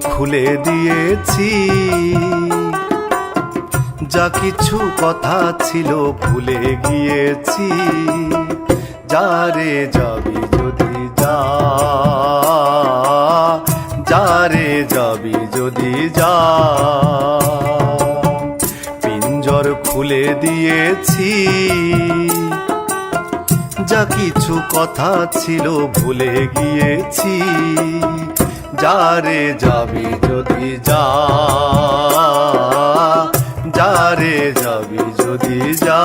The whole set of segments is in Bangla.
খুলে দিয়েছি, যা কিছু কথা ছিল ভুলে গিয়েছি। যারে যাবি যদি যা, যারে যাবি যদি যা। পিঞ্জর খুলে দিয়েছি, যা কিছু কথা ছিল ভুলে গিয়েছি। যারে যাবি যদি যা, যারে যাবি যদি যা।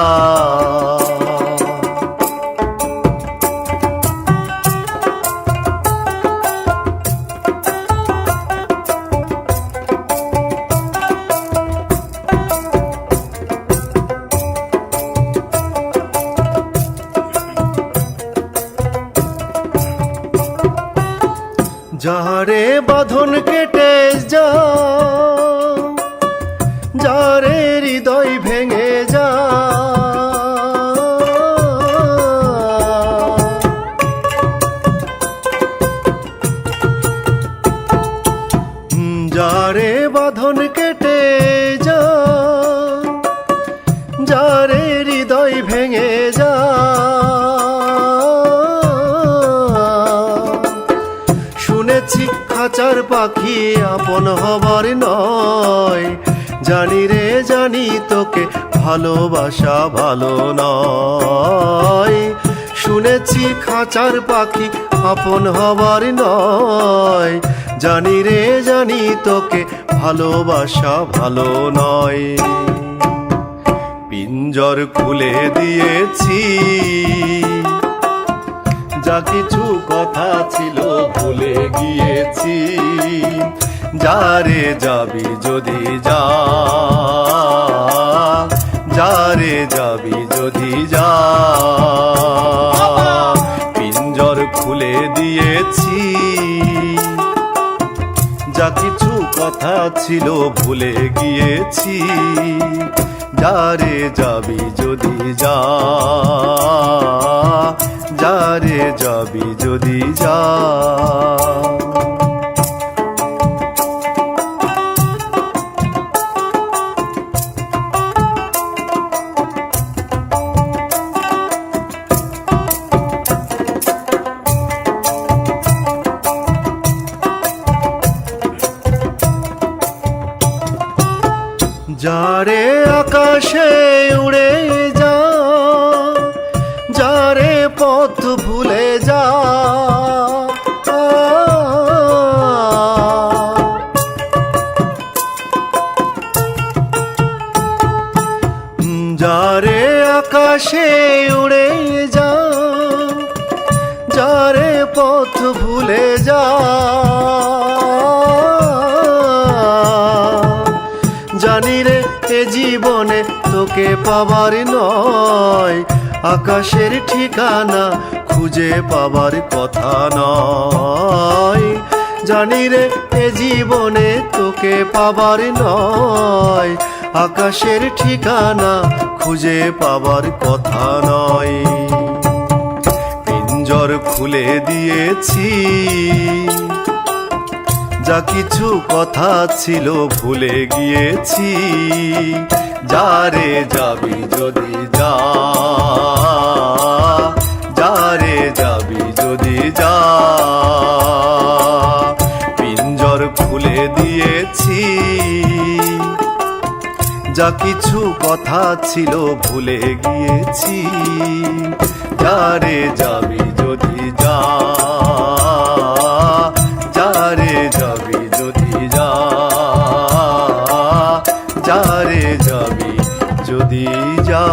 যারে বাঁধন কেটে যা, যারে হৃদয় ভেঙে যা। যারে বাঁধন কেটে যা, যারে হৃদয় ভেঙে যা। শুনেছি খাঁচার পাখি আপন হবার নয়, জানি রে জানি তোকে ভালোবাসা ভালো নয়। শুনেছি খাঁচার পাখি আপন হবার নয়, জানি রে জানি তোকে ভালোবাসা ভালো নয়। পিঞ্জর খুলে দিয়েছি, যা কিছু কথা ছিল ভুলে গিয়েছি। যারে যাবি যদি যা, যারে যাবি যদি যা। পিঞ্জর খুলে দিয়েছি, যা কিছু কথা ছিল ভুলে গিয়েছি। যারে যাবি যদি যা, যারে যাবি যদি যা। যারে আকাশে উড়ে যা, যারে পথ ভুলে যা। যারে আকাশে উড়ে যা, যারে পথ ভুলে যা। জানি রে এ জীবনে তোকে পাবার নয়, আকাশের ঠিকানা খুঁজে পাবার কথা নয়। জানি রে এ জীবনে তোকে পাবার নয়, আকাশের ঠিকানা খুঁজে পাবার কথা নয়। পিঞ্জর খুলে দিয়েছি, যা কিছু কথা ছিল ভুলে গিয়েছি। যারে যাবি যদি যা, যারে যাবি যদি যা। পিঞ্জর খুলে দিয়েছি, যা কিছু কথা ছিল ভুলে গিয়েছি। যারে যাবি যদি যা, যারে যাবি যদি যা। যারে যাবি যদি যা।